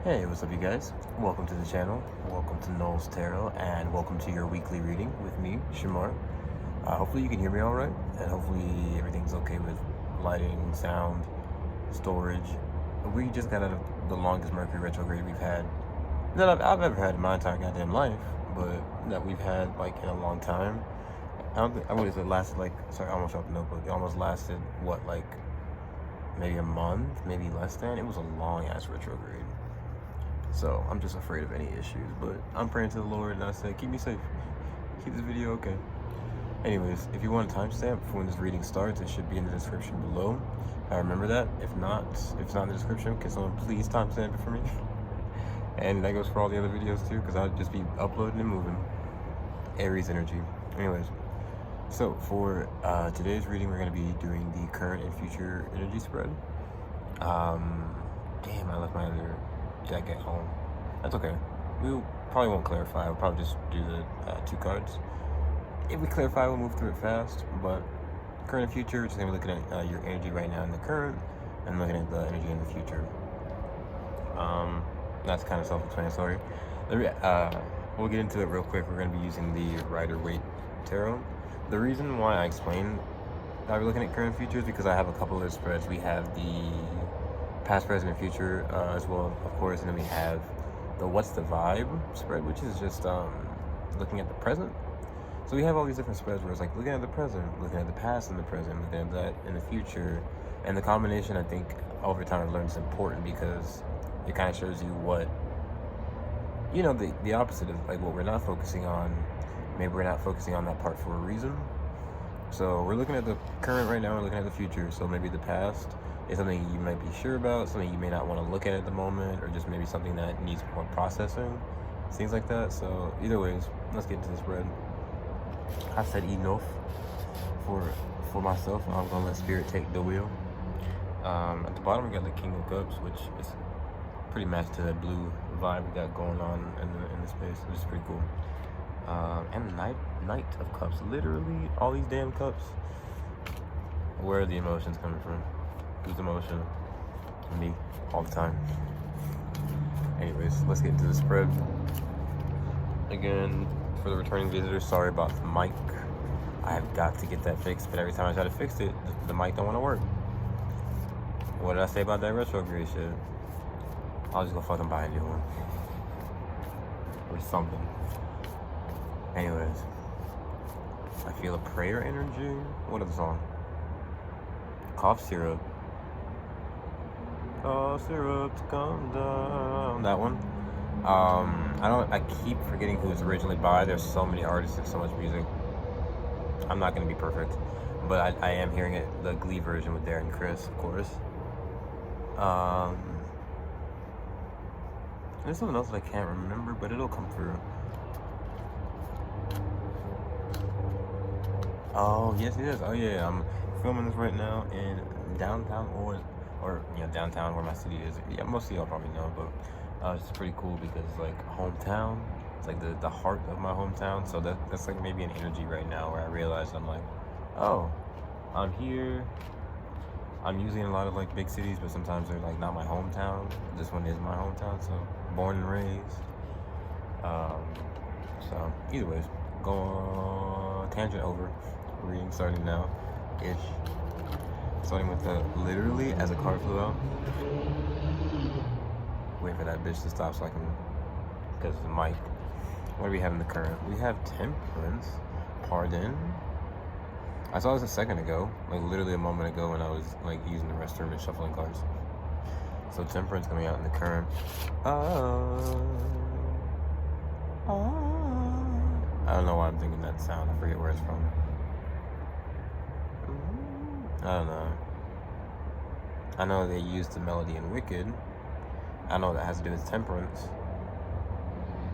Hey, what's up, you guys? Welcome to the channel. Welcome to Knowles Tarot, and welcome to your weekly reading with me, Shamar. Hopefully, you can hear me all right, and hopefully, everything's okay with lighting, sound, storage. We just got out of the longest Mercury retrograde we've had that I've ever had in my entire goddamn life, but that we've had like in a long time. I don't think I would have said lasted like sorry, I almost dropped the notebook. It almost lasted what, like maybe a month, maybe less than. It was a long ass retrograde. So I'm just afraid of any issues, but I'm praying to the Lord, and I said, keep me safe, keep this video okay. Anyways, if you want a timestamp for when this reading starts, it should be in the description below. I remember that. If it's not in the description, can someone please timestamp it for me? And that goes for all the other videos too, because I'll just be uploading and moving. Aries energy. Anyways, so for today's reading, we're going to be doing the current and future energy spread. Damn, I left my other deck at home. That's okay. We probably won't clarify. We'll probably just do the 2 cards. If we clarify, we'll move through it fast. But current and future, just gonna be looking at your energy right now in the current, and looking at the energy in the future. That's kind of self-explanatory. We'll get into it real quick. We're gonna be using the Rider-Waite Tarot. The reason why I explain that we're looking at current and future is because I have a couple of spreads. We have the past, present, and future as well, of course, and then we have the what's the vibe spread, which is just looking at the present. So we have all these different spreads where it's like looking at the present, looking at the past and the present, looking at that in the future. And the combination, I think, over time I've learned is important because it kind of shows you what, you know, the opposite of like what we're not focusing on. Maybe we're not focusing on that part for a reason. So we're looking at the current right now, we're looking at the future. So maybe the past is something you might be sure about, something you may not want to look at the moment, or just maybe something that needs more processing, things like that. So either ways, let's get into the spread. I said enough for myself. I'm gonna let Spirit take the wheel. At the bottom we got the King of Cups, which is pretty matched to that blue vibe we got going on in the space, which is pretty cool. And Knight of Cups, literally all these damn cups. Where are the emotions coming from? Who's emotional? Me, all the time. Anyways, let's get into the spread. Again, for the returning visitors, sorry about the mic. I have got to get that fixed, but every time I try to fix it, the mic don't want to work. What did I say about that retrograde shit? I'll just go fucking buy a new one. Or something. Anyways, I feel a prayer energy. What is the song? Cough syrup. Cough syrup to come down. That one. I keep forgetting who it's originally by. There's so many artists and so much music. I'm not gonna be perfect, but I am hearing it, the Glee version with Darren Criss, of course. There's something else that I can't remember, but it'll come through. Oh, yes it is. Oh yeah, I'm filming this right now in downtown or downtown where my city is. Yeah, most of y'all probably know, but it's pretty cool because it's like hometown. It's like the heart of my hometown. So that's like maybe an energy right now where I realize I'm like, oh, I'm here. I'm usually in a lot of like big cities, but sometimes they're like not my hometown. This one is my hometown, so born and raised. So either ways, go on tangent over. Reading starting now ish. Starting with the literally as a card flew out. Wait for that bitch to stop so I can, because of the mic. What do we have in the current? We have Temperance, Pardon. I saw this a second ago, like literally a moment ago when I was like using the restroom and shuffling cards. So Temperance coming out in the current. I don't know why I'm thinking that sound. I forget where it's from. I don't know. I know they used the melody in Wicked. I know that has to do with Temperance.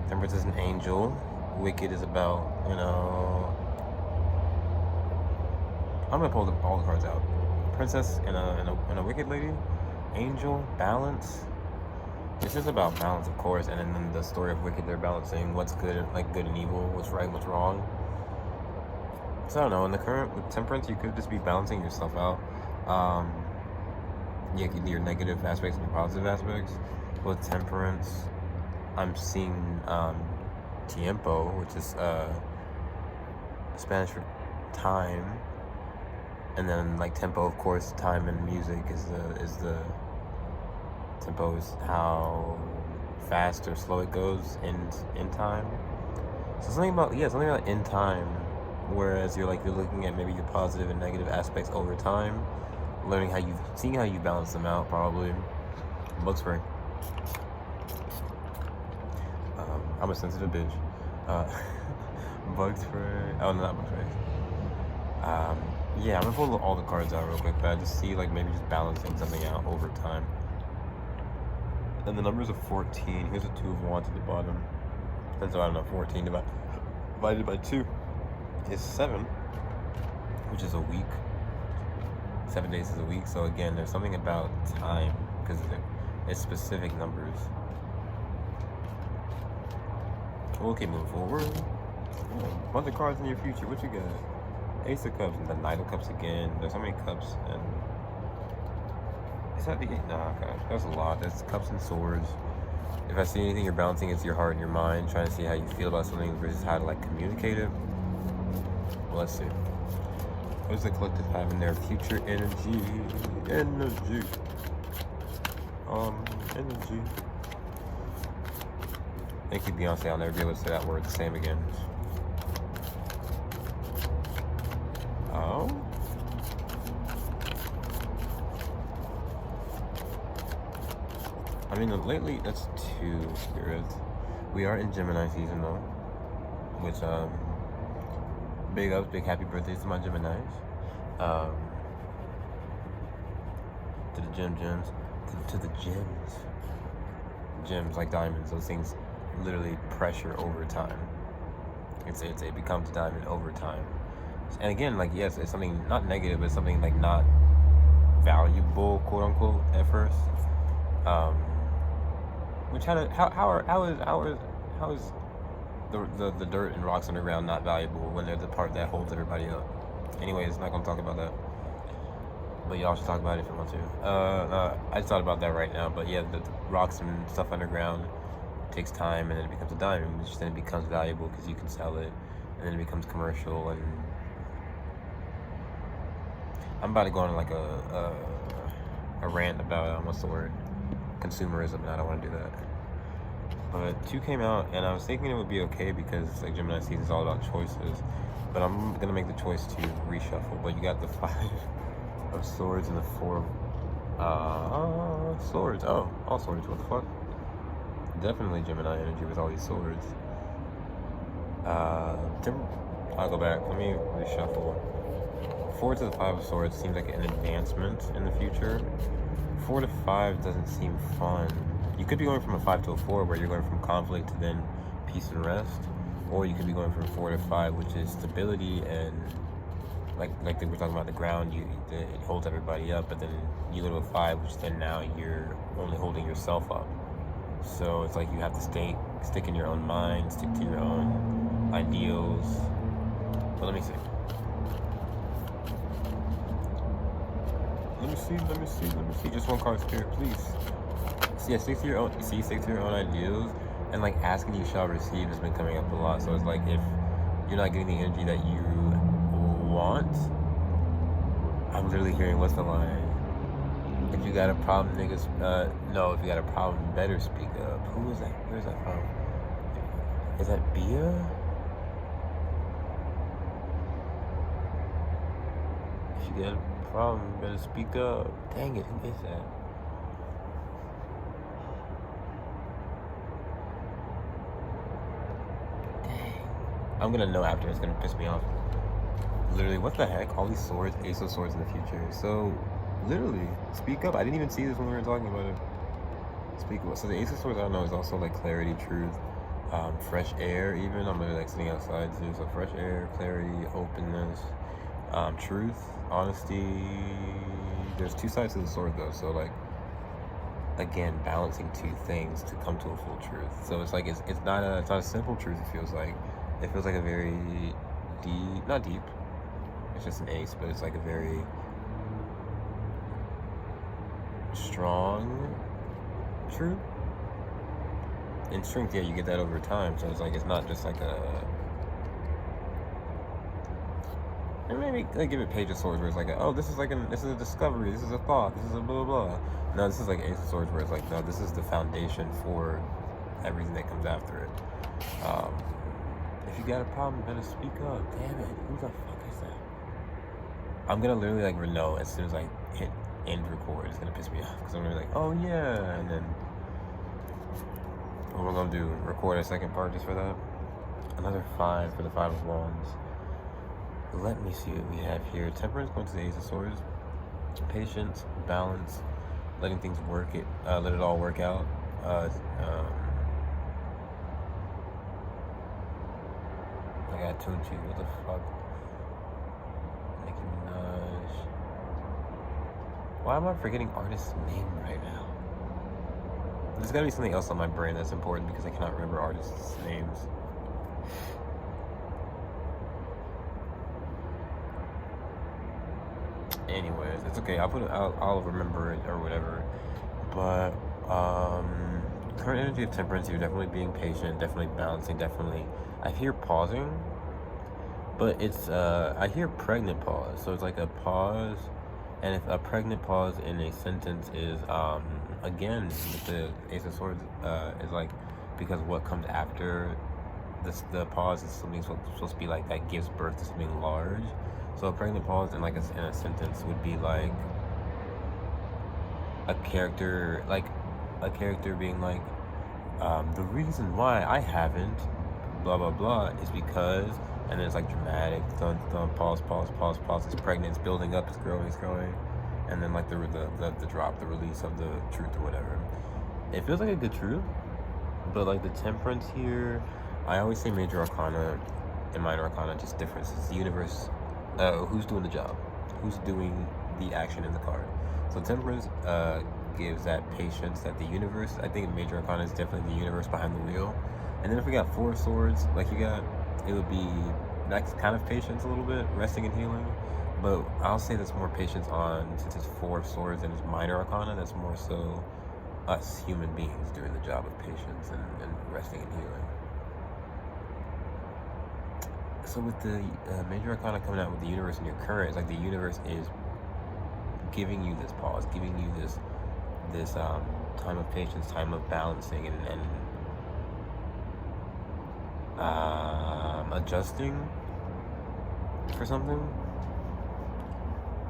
Temperance is an angel. Wicked is about, you know... I'm gonna pull all the cards out. Princess and a Wicked lady. Angel, balance. It's just about balance, of course. And then the story of Wicked, they're balancing what's good, like good and evil, what's right, what's wrong. So I don't know, in the current with Temperance, you could just be balancing yourself out. Your negative aspects and your positive aspects. With temperance, I'm seeing tiempo, which is Spanish for time, and then like tempo, of course, time in music is the tempo is how fast or slow it goes in time. So something about in time, whereas you're looking at maybe your positive and negative aspects over time, seeing how you balance them out probably. Bug spray. I'm a sensitive bitch. Bug spray. Oh, no, not bug spray. Yeah, I'm gonna pull all the cards out real quick, but I just see maybe just balancing something out over time. And the numbers of 14. Here's a 2 of Wands at the bottom. And so I don't know, 14 divided by 2 is 7, which is a week. 7 days is a week. So again, there's something about time because it's specific numbers. We'll keep moving forward. Bunch of cards in your future. What you got? Ace of Cups and the Knight of Cups again. There's so many cups and is that the 8? Nah, gosh, that's a lot. There's cups and swords. If I see anything you're balancing, it's your heart and your mind, trying to see how you feel about something versus how to communicate it. Well, let's see. What does the collective have in their future energy? Energy. Thank you, Beyonce. I'll never be able to say that word the same again. Oh. I mean, lately, that's 2 spirits. We are in Gemini season, though. Which, big ups, big happy birthdays to my Geminis. To the gems. To the gems. Gems, like diamonds, those things literally pressure over time. It becomes a diamond over time. And again, yes, it's something not negative, but something not valuable, quote unquote, at first. Which how is the dirt and rocks underground not valuable when they're the part that holds everybody up? Anyways, not gonna talk about that. But y'all should talk about it if you want to. I just thought about that right now. But yeah, the rocks and stuff underground takes time, and then it becomes a diamond, which then it becomes valuable because you can sell it, and then it becomes commercial. And I'm about to go on a rant about what's the word? Consumerism, and I don't want to do that. But 2 came out, and I was thinking it would be okay because Gemini season is all about choices. But I'm gonna make the choice to reshuffle. But you got the 5 of Swords and the 4 of Swords. Oh, all swords. What the fuck? Definitely Gemini energy with all these swords. I'll go back. Let me reshuffle. 4 to the 5 of Swords seems like an advancement in the future. 4 to 5 doesn't seem fun. You could be going from a 5 to a 4 where you're going from conflict to then peace and rest. Or you could be going from 4 to 5, which is stability and like we're talking about the ground, it holds everybody up, but then you go to a 5, which then now you're only holding yourself up. So it's you have to stick in your own mind, stick to your own ideals. But let me see. Just one card, Spirit, please. So yeah, stick to your own ideals, and asking you shall receive has been coming up a lot. So it's if you're not getting the energy that you want, I'm literally hearing what's the line? If you got a problem, niggas, no, if you got a problem, better speak up. Who is that? Where's that from? Is that Bia? If you got a problem, better speak up. Dang it, who is that? Dang. I'm gonna know after, it's gonna piss me off. Literally, what the heck? All these swords, Ace of Swords in the future. So, literally, speak up. I didn't even see this when we were talking about it. Speak up. So the Ace of Swords, I don't know, is also clarity, truth, fresh air even. I'm really sitting outside too. So fresh air, clarity, openness, truth, honesty. There's 2 sides to the sword though. So again, balancing 2 things to come to a full truth. So it's it's not a simple truth. It feels like a very deep, not deep. It's just an ace, but it's a very strong truth. in strength, yeah, you get that over time. So it's like, it's not just like a, and maybe like give it Page of Swords where it's like, oh, this is like this is a discovery, this is a thought, this is a blah blah blah. No, this is like Ace of Swords where it's like, no, this is the foundation for everything that comes after it. If you got a problem, you better speak up. Damn it, who the fuck is that? I'm gonna literally like know as soon as I hit end record. It's gonna piss me off because I'm gonna be like, oh yeah, and then what we're gonna do, record a second part just for that. Another 5 for the 5 of Wands. Let me see what we have here. Temperance going to the Ace of Swords. Patience, balance, letting things let it all work out. I got Tunchi. What the fuck? Nicki Minaj. Why am I forgetting artist's name right now? There's gotta be something else on my brain that's important because I cannot remember artists' names. Anyways, it's okay. I'll remember it or whatever. But current energy of Temperance, you're definitely being patient, definitely balancing, definitely. I hear pausing, but it's I hear pregnant pause. So it's like a pause, and if a pregnant pause in a sentence is again with the Ace of Swords is like, because what comes after this, the pause is something supposed to be like that gives birth to something large. So a pregnant pause in like in a sentence would be like a character being like, the reason why I haven't blah blah blah is because, and then it's like dramatic, dun, pause, it's pregnant, it's building up, it's growing, and then like the drop, the release of the truth or whatever. It feels like a good truth, but like the Temperance here, I always say Major Arcana and Minor Arcana, just differences. The universe, who's doing the job, who's doing the action in the card. So Temperance gives that patience that the universe, I think Major Arcana is definitely the universe behind the wheel. And then if we got 4 swords, like you got, it would be that's kind of patience a little bit, resting and healing. But I'll say that's more patience on, since it's 4 swords and it's Minor Arcana, that's more so us human beings doing the job of patience and resting and healing. So with the Major Arcana coming out with the universe in your current, it's like the universe is giving you this pause, giving you this time of patience, time of balancing, and adjusting for something,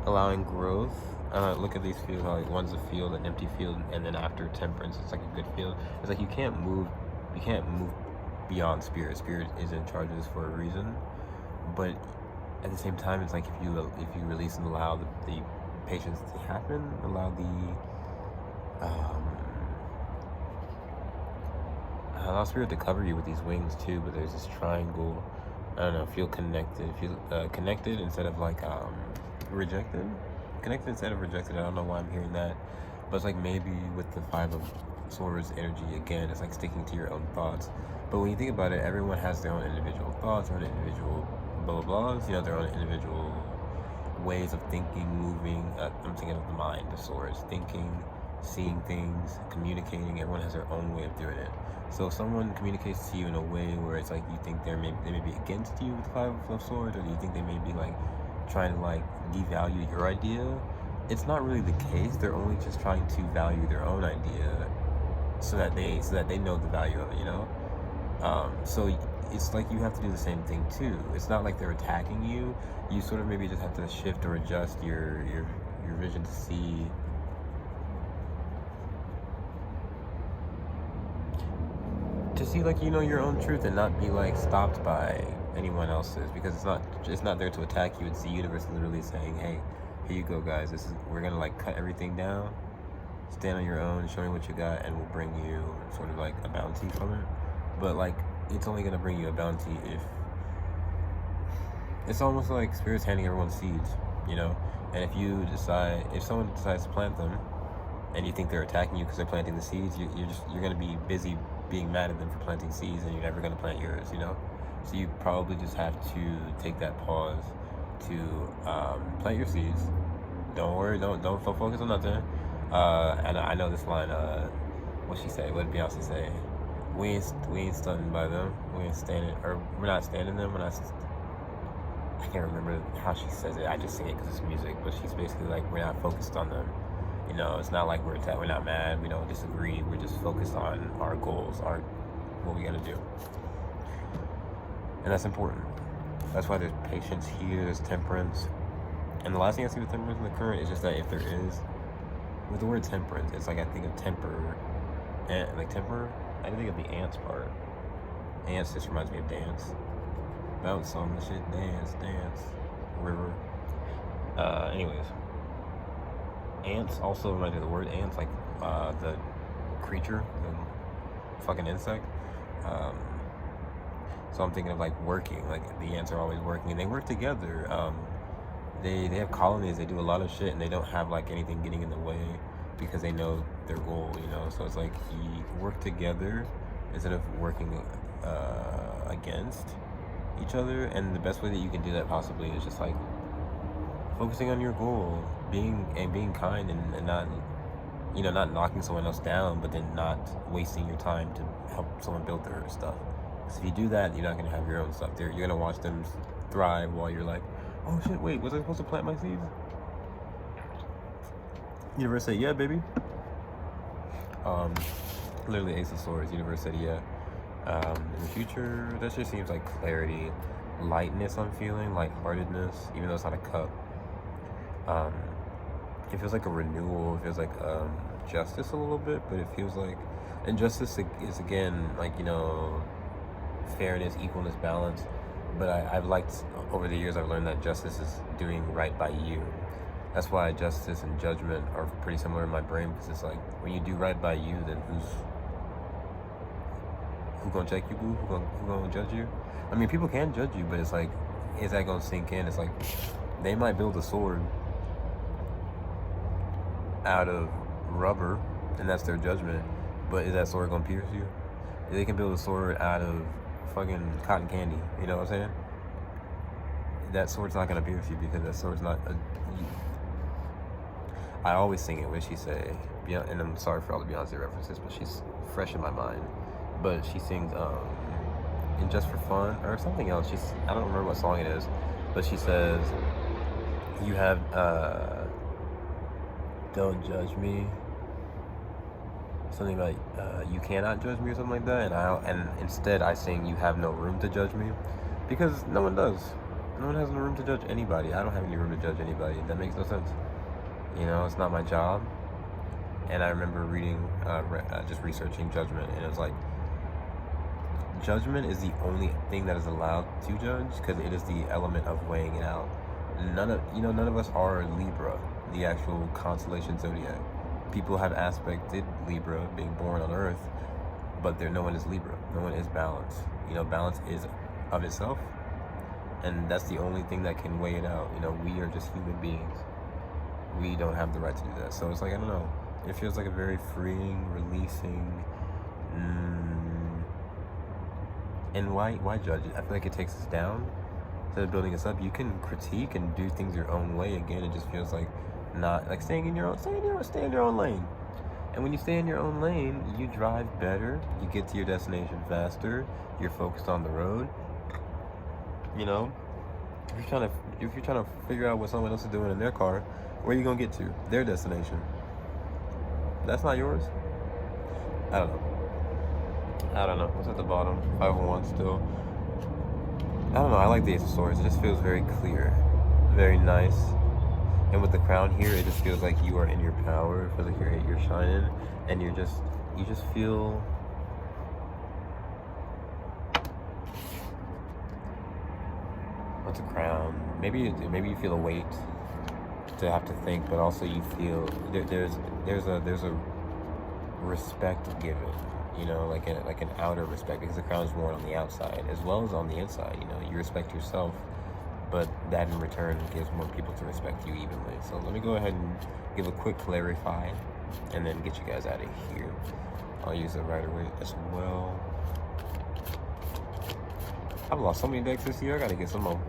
allowing growth. Look at these fields, how like one's a field, an empty field, and then after Temperance, it's like a good field. It's like you can't move beyond Spirit. Spirit is in charge of this for a reason, but at the same time, it's like if you release and allow the patience to happen, allow Spirit to cover you with these wings too. But there's this triangle. I don't know. Feel connected. Feel connected instead of like rejected. Connected instead of rejected. I don't know why I'm hearing that, but it's like maybe with the 5 of Swords energy again, it's like sticking to your own thoughts. But when you think about it, everyone has their own individual thoughts, their own individual blah blah blahs. You know, their own individual ways of thinking, moving. I'm thinking of the mind, the Swords, thinking, seeing things, communicating. Everyone has their own way of doing it. So if someone communicates to you in a way where it's like you think they may be against you with the 5 of Swords, or do you think they may be like trying to like devalue your idea? It's not really the case. They're only just trying to value their own idea so that they know the value of it, you know? So it's like you have to do the same thing too. It's not like they're attacking you. You sort of maybe just have to shift or adjust your vision to see like, you know, your own truth, and not be like stopped by anyone else's, because it's not there to attack you. It's the universe literally saying, hey, here you go guys, we're gonna like cut everything down, stand on your own, show me what you got, and we'll bring you sort of like a bounty from it. But like, it's only gonna bring you a bounty if it's almost like Spirit's handing everyone seeds, you know? And if someone decides to plant them and you think they're attacking you because they're planting the seeds, you're gonna be busy being mad at them for planting seeds, and you're never gonna plant yours, you know? So you probably just have to take that pause to plant your seeds. Don't worry, don't focus on nothing. And I know this line, what she say, what did Beyonce say? we ain't stunning by them. We ain't standing, or we're not standing them. I can't remember how she says it. I just sing it because it's music. But she's basically like, we're not focused on them. You know, it's not like we're not mad. We don't disagree. We're just focused on our goals, what we gotta do, and that's important. That's why there's patience here. There's temperance, and the last thing I see with temperance in the current is just that if there is, with the word temperance, it's like I think of temper, and like temper. I didn't think of the ants part. Ants just reminds me of dance. Bounce on the shit, dance, river. Anyways, ants also remind me of the word ants, like the creature, the fucking insect. So I'm thinking of like working, like the ants are always working, and they work together. They have colonies, they do a lot of shit, and they don't have like anything getting in the way because they know their goal, you know. So it's like you work together instead of working against each other. And the best way that you can do that possibly is just like focusing on your goal, being kind, and not, you know, not knocking someone else down, but then not wasting your time to help someone build their stuff. So if you do that, you're not gonna have your own stuff there. You're gonna watch them thrive while you're like, oh shit, wait, was I supposed to plant my seeds? Universe said, yeah, baby. Literally Ace of Swords. Universe said, yeah. In the future, that just seems like clarity, lightness I'm feeling, lightheartedness, even though it's not a cup. It feels like a renewal. It feels like justice a little bit, but it feels like, and justice is again like, you know, fairness, equalness, balance. But I've liked, over the years, I've learned that justice is doing right by you. That's why justice and judgment are pretty similar in my brain, because it's like, when you do right by you, then who gonna check you, boo? Who gonna judge you? I mean, people can judge you, but it's like, is that gonna sink in? It's like, they might build a sword out of rubber, and that's their judgment, but is that sword gonna pierce you? They can build a sword out of fucking cotton candy, you know what I'm saying? That sword's not gonna pierce you, because that sword's not I always sing it when she say, and I'm sorry for all the Beyonce references, but she's fresh in my mind. But she sings and Just for Fun or something else. I don't remember what song it is, but she says, you have don't judge me, something like you cannot judge me or something like that. And instead I sing, you have no room to judge me, because no one does. No one has no room to judge anybody. I don't have any room to judge anybody. That makes no sense. You know, it's not my job. And I remember reading, just researching judgment, and it was like, judgment is the only thing that is allowed to judge, because it is the element of weighing it out. None of us are Libra, the actual constellation zodiac. People have aspected Libra, being born on Earth, but no one is Libra. No one is balance. You know, balance is of itself, and that's the only thing that can weigh it out. You know, we are just human beings. We don't have the right to do that. So it's like, I don't know. It feels like a very freeing, releasing. And why judge it? I feel like it takes us down instead of building us up. You can critique and do things your own way. Again, it just feels like not like stay in your own lane. And when you stay in your own lane, you drive better. You get to your destination faster. You're focused on the road. You know, if you're trying to figure out what someone else is doing in their car, where are you gonna get to? Their destination. That's not yours. I don't know. What's at the bottom? 501 still. I don't know. I like the Ace of Swords. It just feels very clear, very nice. And with the crown here, it just feels like you are in your power. It feels like you're shining, and you just feel. What's a crown? Maybe you feel a weight to have to think, but also you feel there's a respect given, you know, like an outer respect, because the crown is worn on the outside as well as on the inside. You know, you respect yourself, but that in return gives more people to respect you evenly. So let me go ahead and give a quick clarify, and then get you guys out of here. I'll use the Rider-Waite as well. I've lost so many decks this year. I gotta get some more.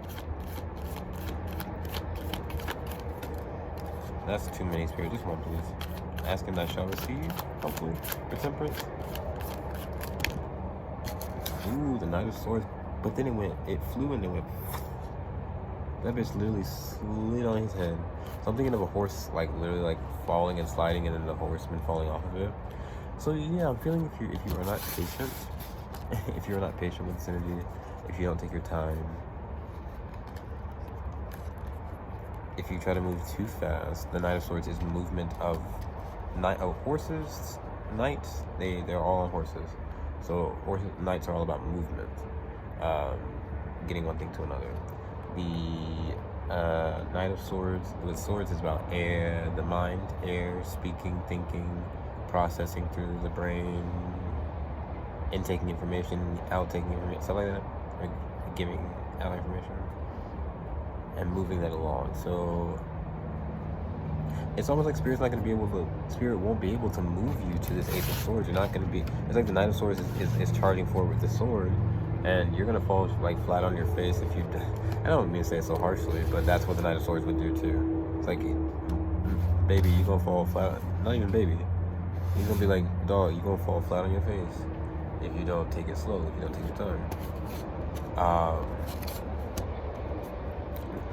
That's too many, Spirit. Just one, please. Asking that shall receive, hopefully, for temperance. Ooh, the Knight of Swords. But then it flew and it went. That bitch literally slid on his head. So I'm thinking of a horse, like, literally, like, falling and sliding, and then the horseman falling off of it. So, yeah, I'm feeling if you are not patient, if you're not patient with this energy, if you don't take your time, if you try to move too fast, the Knight of Swords is movement of horses, knights, they're all on horses. So knights are all about movement, getting one thing to another. The Knight of Swords with swords is about air, the mind, air, speaking, thinking, processing through the brain, intaking information, outtaking information, stuff like that, like giving out information and moving that along. So it's almost like Spirit won't be able to move you to this Ace of Swords. You're not going to be, it's like the Knight of Swords is charging forward with the sword, and you're going to fall like flat on your face if you, I don't mean to say it so harshly, but that's what the Knight of Swords would do too. It's like, baby, you're going to fall flat, not even baby. He's going to be like, dog, you're going to fall flat on your face if you don't take it slow, if you don't take your time.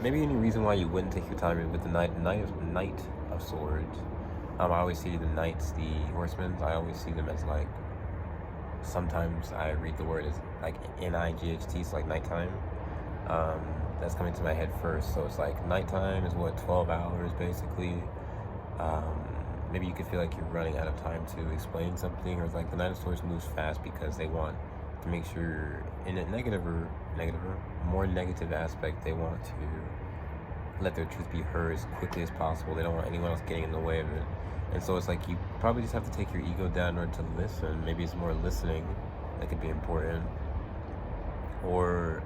Maybe any reason why you wouldn't take your time with the Knight of Swords. I always see the knights, the horsemen, I always see them as like, sometimes I read the word as like N-I-G-H-T, so like nighttime. That's coming to my head first. So it's like nighttime is what, 12 hours basically. Maybe you could feel like you're running out of time to explain something, or it's like the Knight of Swords moves fast because they want to make sure, in a more negative aspect, they want to let their truth be heard as quickly as possible. They don't want anyone else getting in the way of it. And so it's like you probably just have to take your ego down in order to listen. Maybe it's more listening that could be important. Or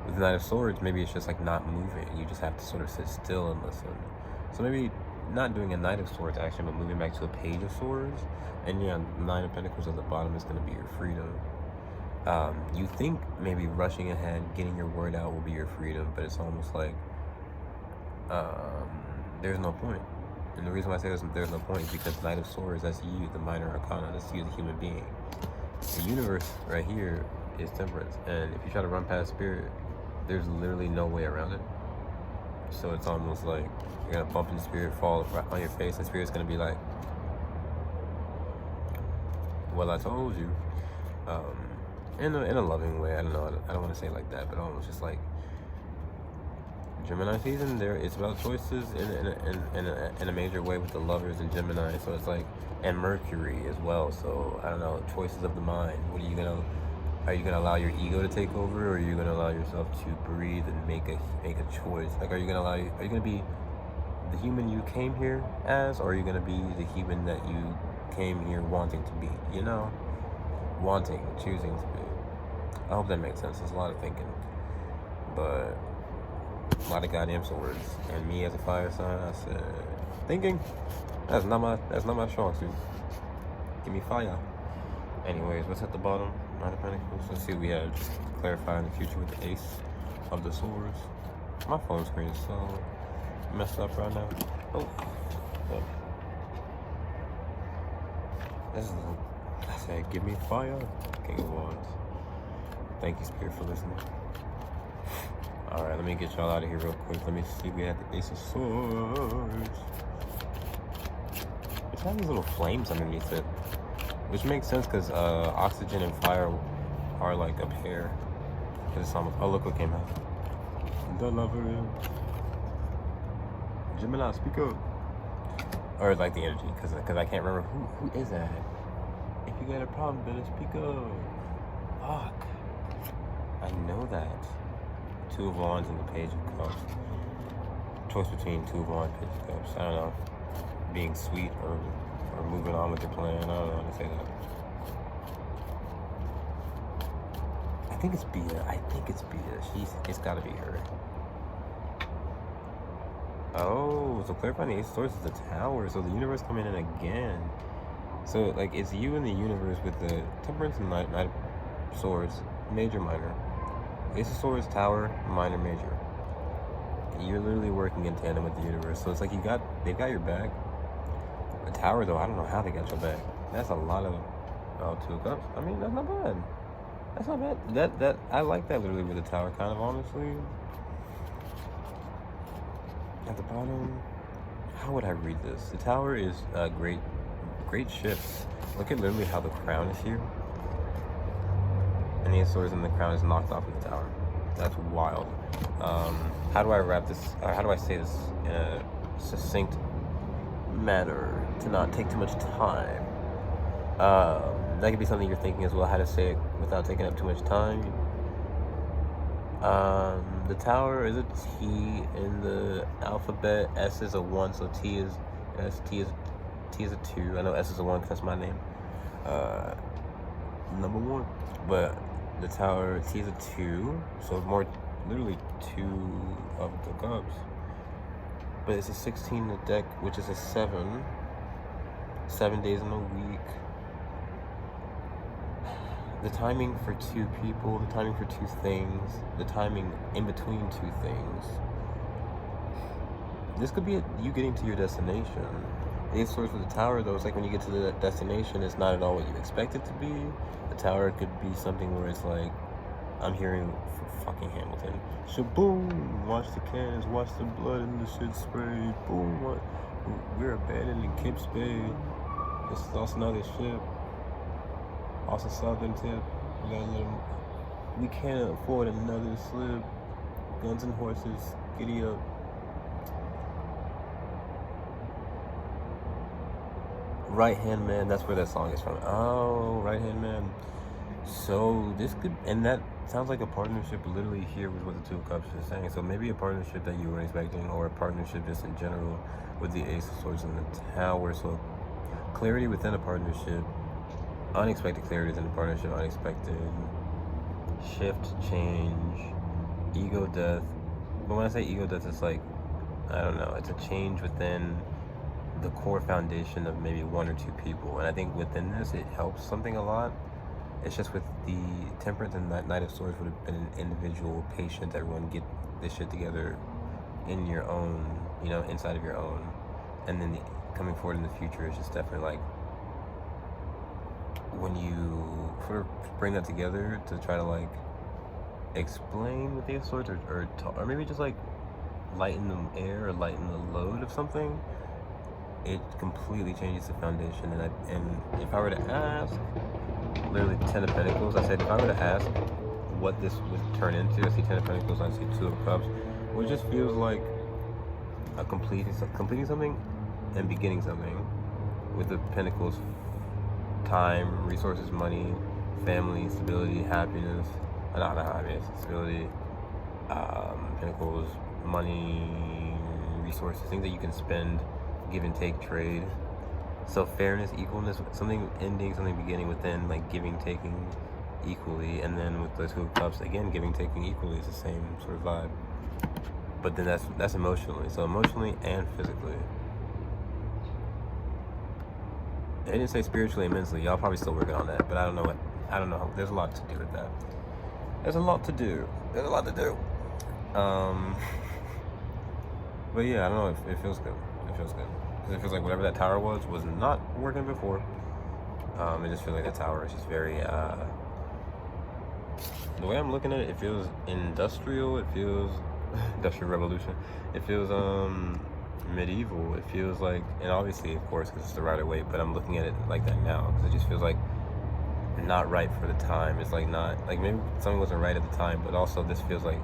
with the Knight of Swords, maybe it's just like not moving. You just have to sort of sit still and listen. So maybe not doing a Knight of Swords action, but moving back to a Page of Swords. And yeah, Nine of Pentacles at the bottom is going to be your freedom. You think maybe rushing ahead, getting your word out will be your freedom, but it's almost like there's no point. And the reason why I say there's no point is because Knight of Swords, that's you, the minor arcana, that's you, the human being. The universe right here is temperance, and if you try to run past Spirit, there's literally no way around it. So it's almost like you're gonna bump into Spirit, fall right on your face, and Spirit's gonna be like, well, I told you. In a loving way. I don't know, I don't want to say it like that, but almost just like Gemini season, there it's about choices in a major way with the lovers in Gemini. So it's like, and Mercury as well. So I don't know, choices of the mind. What are you gonna allow your ego to take over, or are you gonna allow yourself to breathe and make a choice? Like, are you gonna be the human you came here as, or are you gonna be the human that you came here wanting to be? You know, wanting, choosing to be. I hope that makes sense. There's a lot of thinking, but a lot of goddamn swords. And me as a fire sign, I said, thinking. That's not my strong suit. Give me fire. Anyways, what's at the bottom? Nine of Pentacles. Let's see what we have. Just clarifying the future with the Ace of the Swords. My phone screen is so messed up right now. Oh. This is. I said, give me fire. King of Wands. Thank you, Spirit, for listening. Alright, let me get y'all out of here real quick. Let me see. We have the Ace of Swords. It has these little flames underneath it, which makes sense because oxygen and fire are like a pair. It's almost, oh, look what came out. The Lover. Gemini, speak up. Or like the energy, because I can't remember who is that. If you got a problem, better speak up. Fuck. I know that. Two of Wands and the Page of Cups. Choice between Two of Wands and Page of Cups. I don't know. Being sweet or moving on with your plan. I don't know how to say that. I think it's Bia. It's gotta be her. Oh, so clarifying the Ace of Swords is the Tower. So the universe coming in again. So like it's you in the universe with the Temperance and Knight of Swords, major, minor. Ace of Swords, Tower, minor, major. You're literally working in tandem with the universe. So it's like they've got your back. The Tower though, I don't know how they got your back. That's a lot of Two of Cups. I mean, that's not bad. That's not bad. That I like that literally with the tower, kind of honestly. At the bottom, how would I read this? The tower is a great shift. Look at literally how the crown is here, and the swords and the crown is knocked off in the tower. That's wild. How do I wrap this? Or how do I say this in a succinct manner to not take too much time? That could be something you're thinking as well, how to say it without taking up too much time. The tower is a T in the alphabet. S is a 1, so T is a 2. I know S is a 1 because that's my name. Number 1. But the tower, T is a 2, so more literally 2 of the cups. But it's a 16 in the deck, which is a 7. 7 days in a week. The timing for 2 people, the timing for 2 things, the timing in between 2 things. This could be you getting to your destination. The Ace of Swords with the tower, though, it's like when you get to the destination, it's not at all what you expect it to be. The tower could be something where it's like, I'm hearing fucking Hamilton. Shaboom! Watch the cannons, watch the blood and the shit spray. Boom! What? We're abandoning Kips Bay. It's lost another ship. Also southern tip. We can't afford another slip. Guns and horses, giddy up. Right Hand Man, that's where that song is from. Oh, Right Hand Man. So this could, and that sounds like a partnership literally here with what the Two of Cups is saying. So maybe a partnership that you weren't expecting, or a partnership just in general with the Ace of Swords and the Tower. So clarity within a partnership, unexpected clarity within a partnership, unexpected shift, change, ego death. But when I say ego death, it's like, I don't know, it's a change within the core foundation of maybe 1 or 2 people. And I think within this, it helps something a lot. It's just with the Temperance and Knight of Swords would have been an individual, patient, everyone get this shit together in your own, you know, inside of your own. And then coming forward in the future is just definitely like, when you sort of bring that together to try to like explain with the Ace of Swords, or maybe just like lighten the air or lighten the load of something, it completely changes the foundation. And if I were to ask, literally 10 of Pentacles, I said if I were to ask what this would turn into, I see 10 of Pentacles, I see 2 of Cups, which just feels like a completing something and beginning something. With the Pentacles, time, resources, money, family, stability, happiness, not happiness, stability, Pentacles, money, resources, things that you can spend, give and take, trade. So fairness, equalness, something ending, something beginning within, like giving, taking equally. And then with the Two of Cups, again, giving, taking equally is the same sort of vibe. But then that's emotionally. So emotionally and physically. I didn't say spiritually and mentally. Y'all probably still working on that, but I don't know. There's a lot to do with that. There's a lot to do. But yeah, I don't know. It feels good. Because it feels like whatever that tower was not working before. It just feels like that tower is just very, the way I'm looking at it, it feels industrial. It feels industrial revolution. It feels medieval. It feels like, and obviously, of course, because it's the Rider-Waite, but I'm looking at it like that now because it just feels like not right for the time. It's like not, like maybe something wasn't right at the time, but also this feels like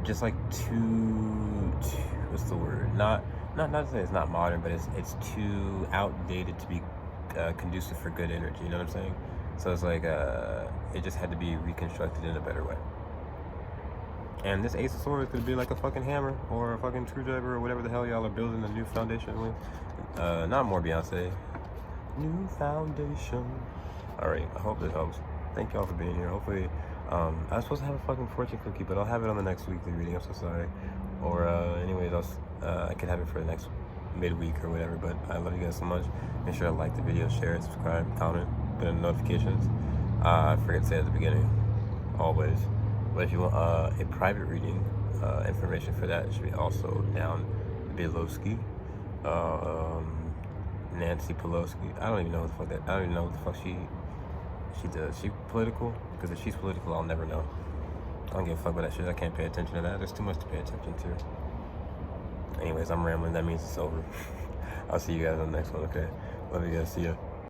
just like too what's the word, not to say it's not modern, but it's too outdated to be conducive for good energy, you know what I'm saying? So it's like it just had to be reconstructed in a better way. And this Ace of Swords could be like a fucking hammer or a fucking screwdriver or whatever the hell y'all are building a new foundation with. Not more Beyonce. New foundation. Alright, I hope this helps. Thank y'all for being here. Hopefully, I was supposed to have a fucking fortune cookie, but I'll have it on the next weekly reading. I'm so sorry. Or anyways, I could have it for the next midweek or whatever. But I love you guys so much. Make sure to like the video, share it, subscribe, comment, put in notifications. I forget to say at the beginning, always. But if you want a private reading, information for that should be also down below. Nancy Pelosi. I don't even know what the fuck I don't even know what the fuck she does. She political? Because if she's political, I'll never know. I don't give a fuck about that shit. I can't pay attention to that. There's too much to pay attention to. Anyways, I'm rambling. That means it's over. I'll see you guys on the next one, okay? Love you guys. See ya.